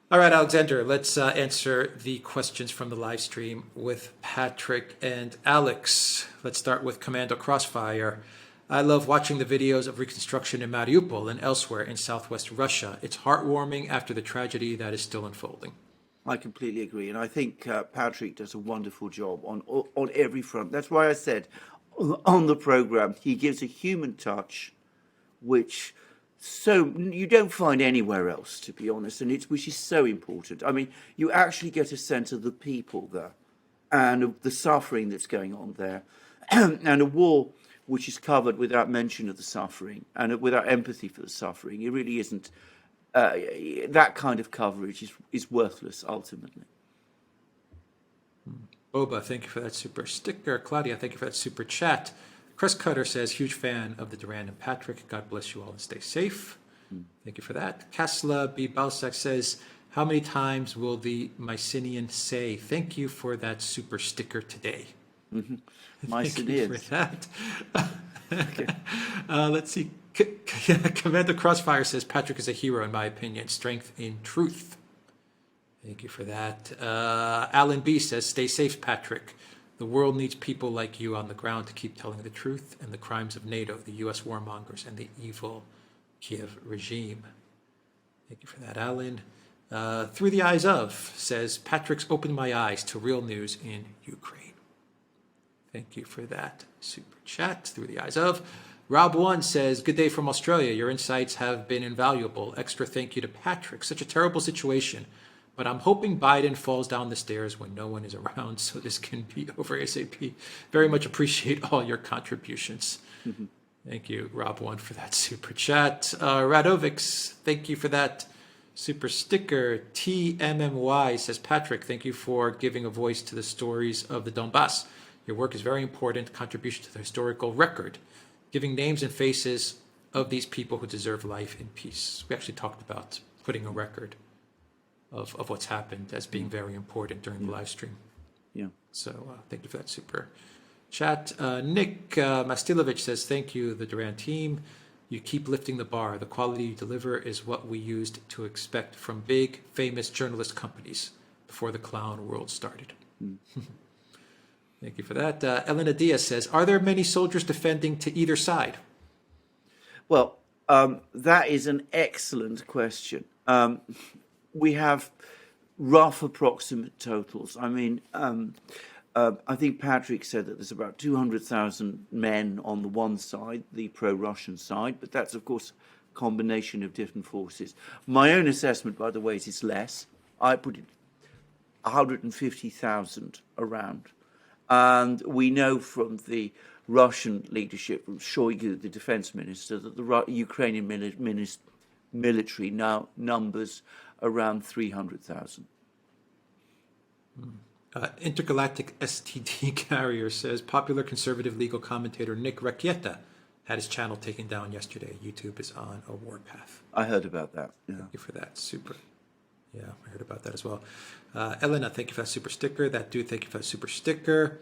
All right, Alexander, let's answer the questions from the live stream with Patrick and Alex. Let's start with Commando Crossfire. I love watching the videos of reconstruction in Mariupol and elsewhere in southwest Russia. It's heartwarming after the tragedy that is still unfolding. I completely agree, and I think Patrick does a wonderful job on every front. That's why I said on the program he gives a human touch, which you don't find anywhere else, to be honest, and which is so important. I mean, you actually get a sense of the people there, and of the suffering that's going on there, and a war which is covered without mention of the suffering and without empathy for the suffering. It really isn't. That kind of coverage is worthless ultimately. Boba, thank you for that super sticker. Claudia, thank you for that super chat. Chris Cutter says, huge fan of the Duran and Patrick. God bless you all and stay safe. Thank you for that. Kasla B. Balsack says, how many times will the Mycenaean say, thank you for that super sticker today? Thank you for that. Okay. Let's see. Commander Crossfire says, Patrick is a hero in my opinion. Strength in truth. Thank you for that. Alan B says, stay safe, Patrick. The world needs people like you on the ground to keep telling the truth and the crimes of NATO, the U.S. warmongers, and the evil Kiev regime. Thank you for that, Alan. Through the Eyes of says, Patrick's opened my eyes to real news in Ukraine. Thank you for that super chat. Through the Eyes of. Rob One says, good day from Australia. Your insights have been invaluable. Extra thank you to Patrick. Such a terrible situation. But I'm hoping Biden falls down the stairs when no one is around so this can be over ASAP. Very much appreciate all your contributions. Thank you, Rob One, for that super chat. Radovics, thank you for that super sticker. TMMY says, Patrick, thank you for giving a voice to the stories of the Donbass. Your work is very important contribution to the historical record, giving names and faces of these people who deserve life in peace. We actually talked about putting a record of what's happened as being very important during the live stream. Yeah. So thank you for that super chat. Nick Mastilovich says, thank you, the Duran team. You keep lifting the bar. The quality you deliver is what we used to expect from big, famous journalist companies before the clown world started. Thank you for that. Elena Diaz says, are there many soldiers defending to either side? Well, that is an excellent question. We have rough approximate totals. I mean, I think Patrick said that there's about 200,000 men on the one side, the pro-Russian side, but that's, of course, a combination of different forces. My own assessment, by the way, is it's less. I put it 150,000 around. And we know from the Russian leadership, from Shoigu, the defense minister, that the Ukrainian military now numbers around 300,000. Intergalactic STD Carrier says, popular conservative legal commentator Nick Rechieta had his channel taken down yesterday. YouTube is on a warpath. I heard about that. Yeah. Thank you for that. Super. Yeah, I heard about that as well. Elena, thank you for that super sticker. That dude, thank you for that super sticker.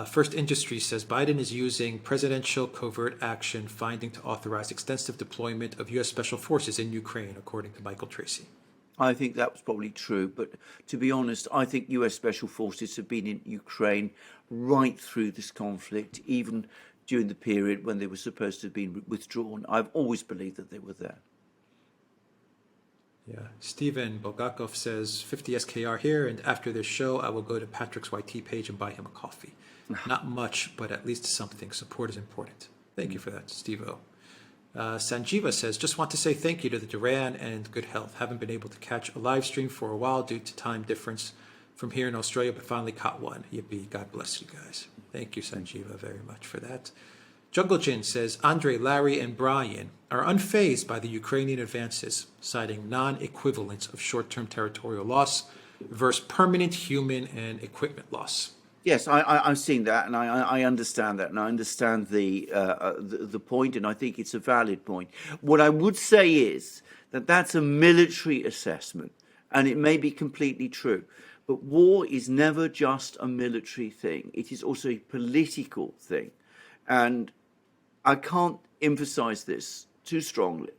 First Industry says, Biden is using presidential covert action finding to authorize extensive deployment of U.S. Special Forces in Ukraine, according to Michael Tracy. I think that was probably true, but to be honest, I think U.S. Special Forces have been in Ukraine right through this conflict, even during the period when they were supposed to have been withdrawn. I've always believed that they were there. Yeah. Steven Bulgakov says, 50 SKR here, and after this show, I will go to Patrick's YT page and buy him a coffee. Not much, but at least something. Support is important. Thank you for that, Steve-O. Sanjiva says, just want to say thank you to the Duran and good health. Haven't been able to catch a live stream for a while due to time difference from here in Australia, but finally caught one. Yippee. God bless you guys. Thank you, Sanjiva, very much for that. Jungle Jin says, Andre, Larry, and Brian are unfazed by the Ukrainian advances, citing non-equivalence of short-term territorial loss versus permanent human and equipment loss. Yes, I've seen that, and I understand that, and I understand the point, and I think it's a valid point. What I would say is that that's a military assessment, and it may be completely true. But war is never just a military thing. It is also a political thing. And I can't emphasize this too strongly.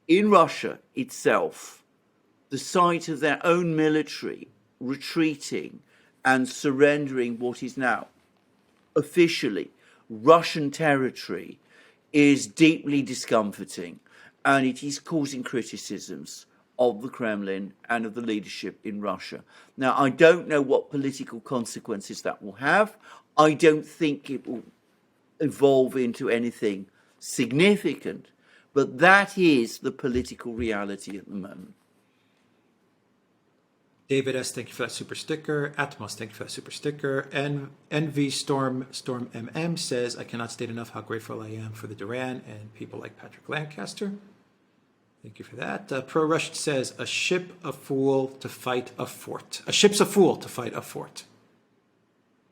In Russia itself, the sight of their own military retreating and surrendering what is now officially Russian territory is deeply discomforting, and it is causing criticisms of the Kremlin and of the leadership in Russia. Now, I don't know what political consequences that will have. I don't think it will evolve into anything significant, but that is the political reality at the moment. David S., thank you for that super sticker. Atmos, thank you for that super sticker. NV Storm MM says, I cannot state enough how grateful I am for the Duran and people like Patrick Lancaster. Thank you for that. Pro Russian says, a ship a fool to fight a fort. A ship's a fool to fight a fort.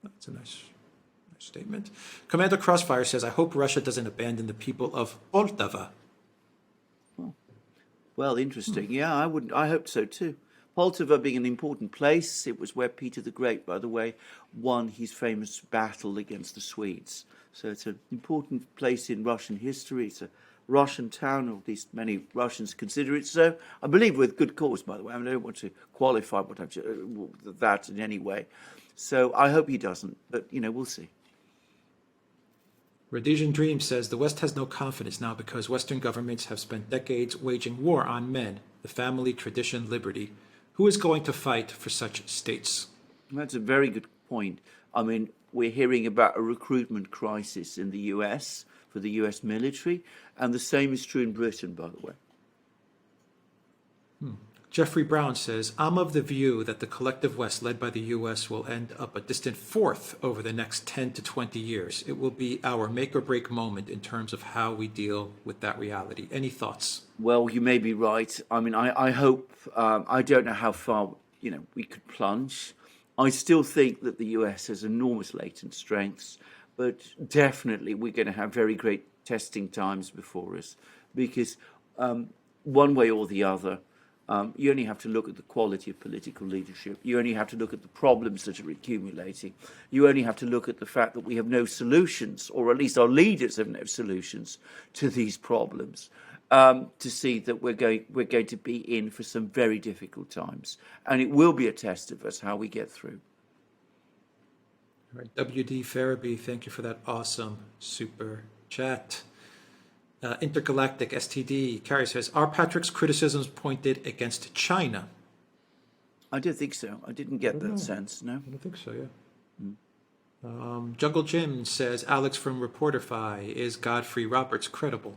That's a nice statement. Commander Crossfire says, I hope Russia doesn't abandon the people of Poltava. Well, interesting. Yeah, I hope so too. Poltava being an important place, it was where Peter the Great, by the way, won his famous battle against the Swedes. So it's an important place in Russian history. It's a Russian town, or at least many Russians consider it so. I believe with good cause, by the way. I don't want to qualify that in any way. So I hope he doesn't, but, we'll see. Rhodesian Dream says, the West has no confidence now because Western governments have spent decades waging war on men, the family, tradition, liberty. Who is going to fight for such states? That's a very good point. I mean, we're hearing about a recruitment crisis in the US for the US military, and the same is true in Britain, by the way. Jeffrey Brown says, I'm of the view that the collective West led by the U.S. will end up a distant fourth over the next 10 to 20 years. It will be our make or break moment in terms of how we deal with that reality. Any thoughts? Well, you may be right. I mean, I hope, I don't know how far, we could plunge. I still think that the U.S. has enormous latent strengths, but definitely we're going to have very great testing times before us because one way or the other, you only have to look at the quality of political leadership. You only have to look at the problems that are accumulating. You only have to look at the fact that we have no solutions, or at least our leaders have no solutions to these problems, to see that we're going to be in for some very difficult times. And it will be a test of us how we get through. All right, WD Farabee, thank you for that awesome super chat. Intergalactic STD, Carrie says, are Patrick's criticisms pointed against China? I don't think so. I didn't get that sense, no. I don't think so, yeah. Jungle Jim says, Alex from Reporterfy, is Godfrey Roberts credible?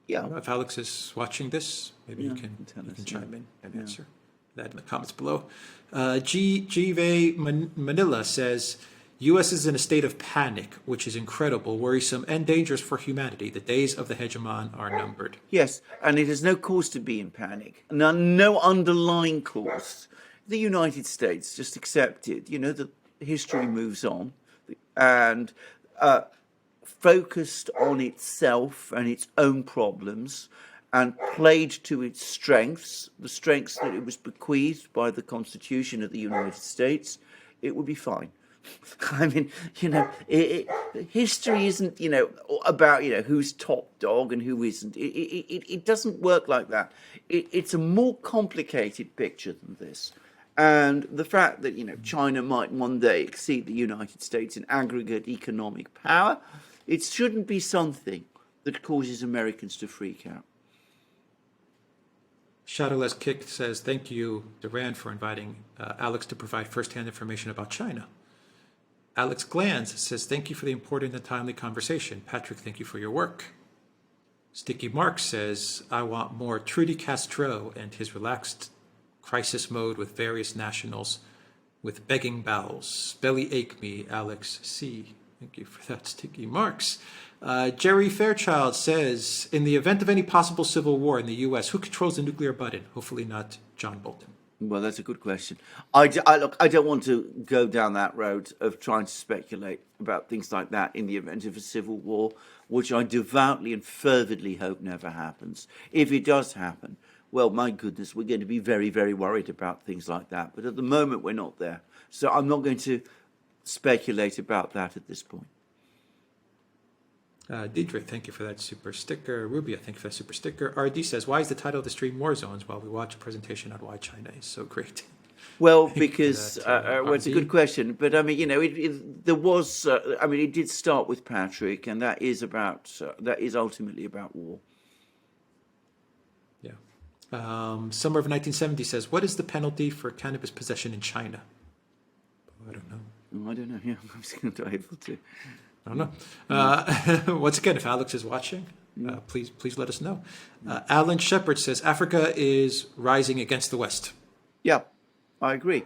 Yeah. If Alex is watching this, maybe you can chime in and answer that in the comments below. GV Manila says, U.S. is in a state of panic, which is incredible, worrisome, and dangerous for humanity. The days of the hegemon are numbered. Yes, and it has no cause to be in panic. No underlying cause. The United States just accepted, that history moves on, and focused on itself and its own problems, and played to its strengths, the strengths that it was bequeathed by the Constitution of the United States, it would be fine. I mean, history isn't, about, who's top dog and who isn't. It doesn't work like that. It's a more complicated picture than this. And the fact that, China might one day exceed the United States in aggregate economic power, it shouldn't be something that causes Americans to freak out. Shadowless Kick says, thank you, Duran, for inviting Alex to provide firsthand information about China. Alex Glanz says, thank you for the important and timely conversation. Patrick, thank you for your work. Sticky Mark says, I want more Trudy Castro and his relaxed crisis mode with various nationals with begging bowels. Belly ache me, Alex C. Thank you for that, Sticky Marks. Jerry Fairchild says, in the event of any possible civil war in the U.S., who controls the nuclear button? Hopefully not John Bolton. Well, that's a good question. I don't want to go down that road of trying to speculate about things like that in the event of a civil war, which I devoutly and fervently hope never happens. If it does happen, well, my goodness, we're going to be very, very worried about things like that. But at the moment, we're not there. So I'm not going to speculate about that at this point. Deidre, thank you for that super sticker. Rubia, thank you for that super sticker. RD says, why is the title of the stream War Zones while we watch a presentation on why China is so great? Well, Thank you for because that, well, it's a good RD. question, but I mean, there was. I mean, it did start with Patrick, and that is ultimately about war. Yeah. Summer of 1970 says, what is the penalty for cannabis possession in China? I don't know. Oh, I don't know. Yeah, I'm just going to be able to. I don't know. Once again, if Alex is watching, please let us know. Alan Shepard says, Africa is rising against the West. Yeah, I agree.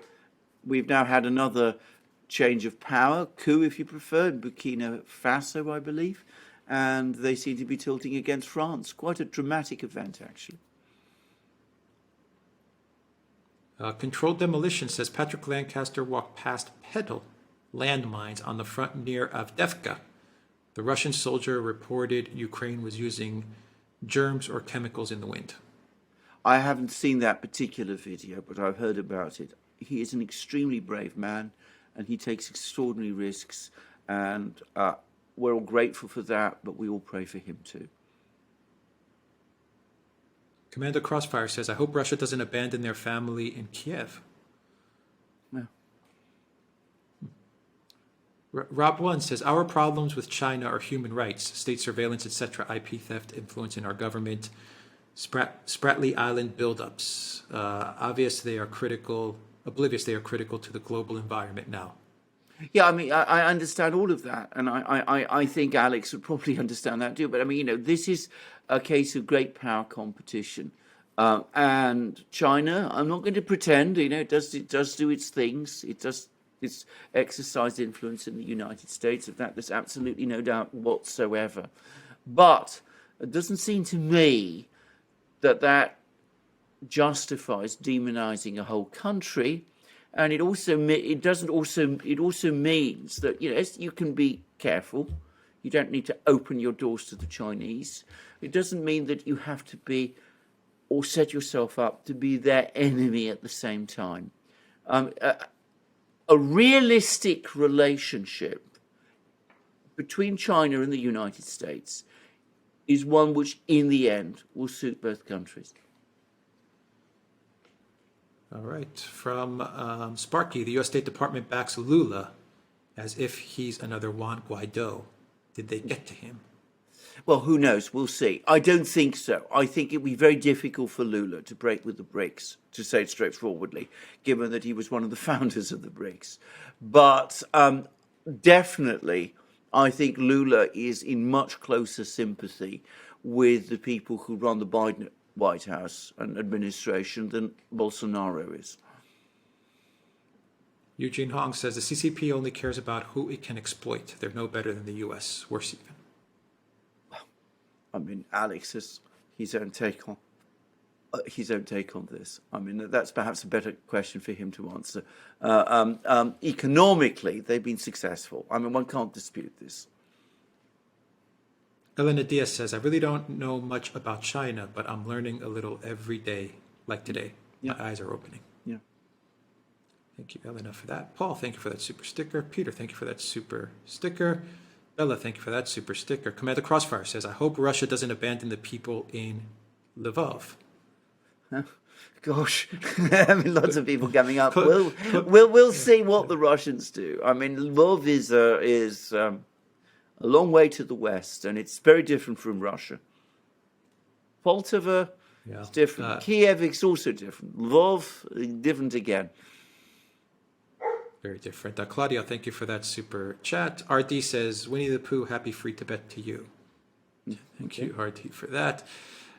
We've now had another change of power, coup, if you prefer, in Burkina Faso, I believe, and they seem to be tilting against France. Quite a dramatic event, actually. Controlled Demolition says, Patrick Lancaster walked past pedal landmines on the front near Avdiivka. The Russian soldier reported Ukraine was using germs or chemicals in the wind. I haven't seen that particular video, but I've heard about it. He is an extremely brave man, and he takes extraordinary risks, and we're all grateful for that, but we all pray for him too. Commander Crossfire says, I hope Russia doesn't abandon their family in Kiev. Well, Rob One says, our problems with China are human rights, state surveillance, etc., IP theft, influence in our government, Spratly Island buildups. Oblivious they are critical to the global environment now. yeah, I mean, I understand all of that, and I think Alex would probably understand that too. But I mean, this is a case of great power competition, and China. I'm not going to pretend, it does do its things. It's exercised influence in the United States. Of that, there's absolutely no doubt whatsoever. But it doesn't seem to me that justifies demonizing a whole country. And it also means that yes, you can be careful. You don't need to open your doors to the Chinese. It doesn't mean that you have to be or set yourself up to be their enemy at the same time. A realistic relationship between China and the United States is one which, in the end, will suit both countries. All right. From Sparky, the U.S. State Department backs Lula as if he's another Juan Guaido. Did they get to him? Well, who knows? We'll see. I don't think so. I think it would be very difficult for Lula to break with the BRICS, to say it straightforwardly, given that he was one of the founders of the BRICS. But definitely, I think Lula is in much closer sympathy with the people who run the Biden White House and administration than Bolsonaro is. Eugene Hong says the CCP only cares about who it can exploit. They're no better than the U.S. Worse even. I mean, Alex has his own take on this. I mean, that's perhaps a better question for him to answer. Economically, they've been successful. I mean, one can't dispute this. Elena Diaz says, I really don't know much about China, but I'm learning a little every day, like today. Yeah. My eyes are opening. Yeah. Thank you, Elena, for that. Paul, thank you for that super sticker. Peter, thank you for that super sticker. Bella, thank you for that super sticker. Commander Crossfire says, I hope Russia doesn't abandon the people in Lvov. Gosh, I mean, lots of people coming up. We'll see what the Russians do. I mean, Lvov is a long way to the west, and it's very different from Russia. Poltava is different. Kiev is also different. Lvov, different again. Very different. Claudia, thank you for that super chat. RD says, Winnie the Pooh, happy free Tibet to you. Thank you, RD, for that.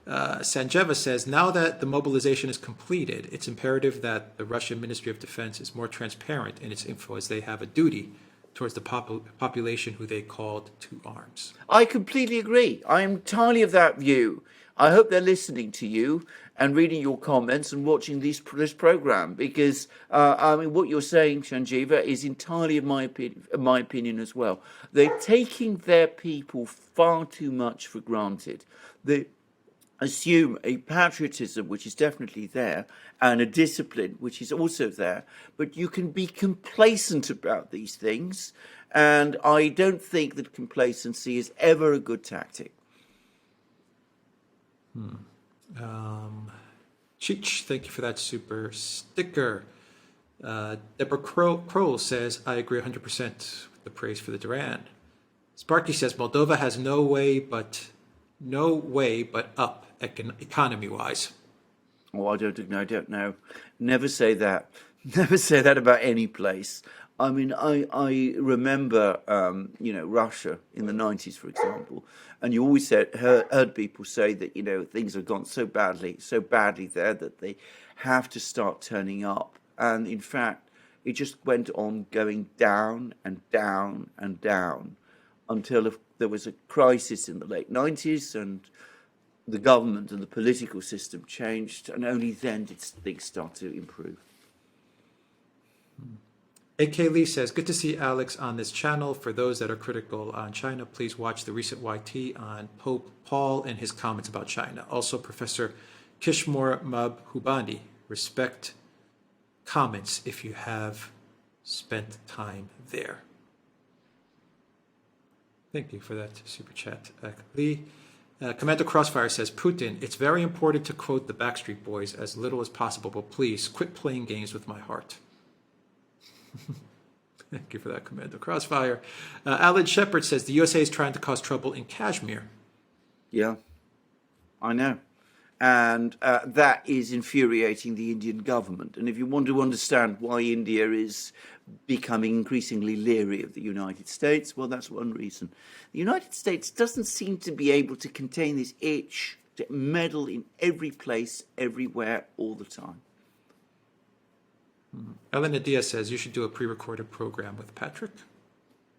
Sanjeva says, now that the mobilization is completed, it's imperative that the Russian Ministry of Defense is more transparent in its info, as they have a duty towards the population who they called to arms. I completely agree. I am entirely of that view. I hope they're listening to you and reading your comments and watching this program, because I mean, what you're saying, Sanjiva, is entirely of my opinion as well. They're taking their people far too much for granted. They assume a patriotism, which is definitely there, and a discipline, which is also there, but you can be complacent about these things, And I don't think that complacency is ever a good tactic. Cheech, thank you for that super sticker. Deborah Kroll says, I agree 100% with the praise for the Duran. Sparky says, Moldova has no way but up economy-wise. Oh, I don't know. Never say that. Never say that about any place. I mean, I remember, Russia in the 90s, for example, and you always heard people say that, things have gone so badly there that they have to start turning up. And in fact, it just went on going down and down and down until there was a crisis in the late 90s and the government and the political system changed, and only then did things start to improve. AK Lee says, good to see Alex on this channel. For those that are critical on China, please watch the recent YT on Pope Paul and his comments about China. Also, Professor Kishore Mahbubani, respect comments if you have spent time there. Thank you for that super chat, Lee. Commander Crossfire says, Putin, it's very important to quote the Backstreet Boys as little as possible, but please quit playing games with my heart. Thank you for that, Commander Crossfire. Alan Shepard says, the USA is trying to cause trouble in Kashmir. Yeah, I know. And that is infuriating the Indian government. And if you want to understand why India is becoming increasingly leery of the United States, well, that's one reason. The United States doesn't seem to be able to contain this itch to meddle in every place, everywhere, all the time. Elena Diaz says, you should do a pre-recorded program with Patrick.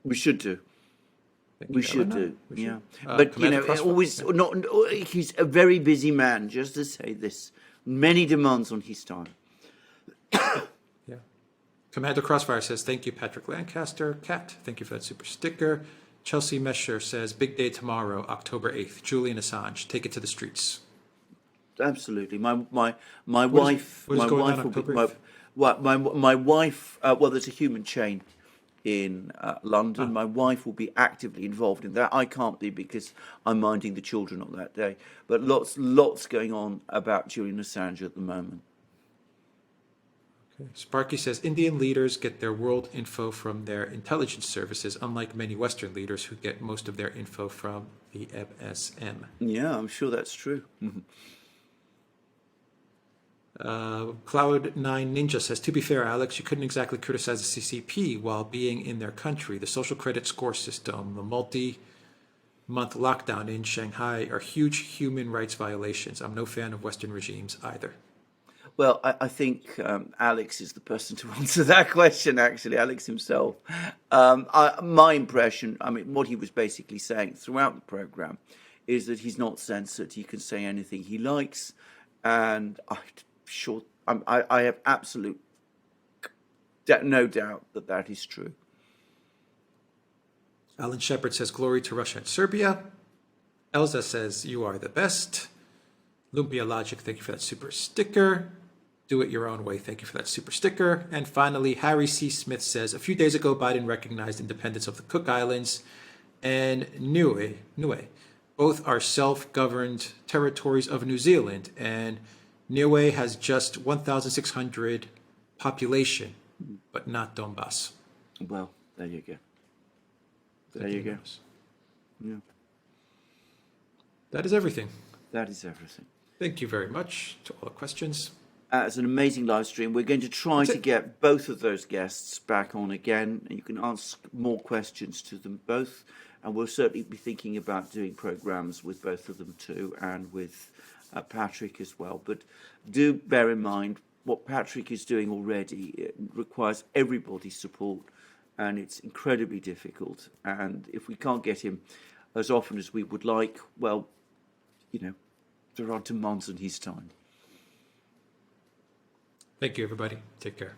We should do. We should do, yeah. But, he's a very busy man, just to say this. Many demands on his time. Yeah. Commander Crossfire says, thank you, Patrick Lancaster. Kat, thank you for that super sticker. Chelsea Mesher says, big day tomorrow, October 8th. Julian Assange, take it to the streets. Absolutely. My wife there's a human chain in London. My wife will be actively involved in that. I can't be because I'm minding the children on that day. But lots going on about Julian Assange at the moment. Okay. Sparky says, Indian leaders get their world info from their intelligence services, unlike many Western leaders who get most of their info from the MSM. Yeah, I'm sure that's true. Cloud9 Ninja says, to be fair, Alex, you couldn't exactly criticize the CCP while being in their country. The social credit score system, the multi-month lockdown in Shanghai are huge human rights violations. I'm no fan of Western regimes either. Well, I think Alex is the person to answer that question, actually, Alex himself. My impression, what he was basically saying throughout the program is that he's not censored. He can say anything he likes. And I have absolute no doubt that is true. Alan Shepard says, glory to Russia and Serbia. Elza says, you are the best. Lumpia Logic, thank you for that super sticker. Do it your own way, thank you for that super sticker. And finally, Harry C. Smith says, a few days ago, Biden recognized independence of the Cook Islands and Niue. Both are self-governed territories of New Zealand, and Niue has just 1,600 population, but not Donbass. Well, there you go. There you go. Yeah. That is everything. That is everything. Thank you very much to all the questions. It's an amazing live stream. We're going to try to get both of those guests back on again. You can ask more questions to them both. And we'll certainly be thinking about doing programs with both of them too, and with Patrick as well. But do bear in mind what Patrick is doing already. It requires everybody's support, and it's incredibly difficult. And if we can't get him as often as we would like, well, there are demands on his time. Thank you, everybody. Take care.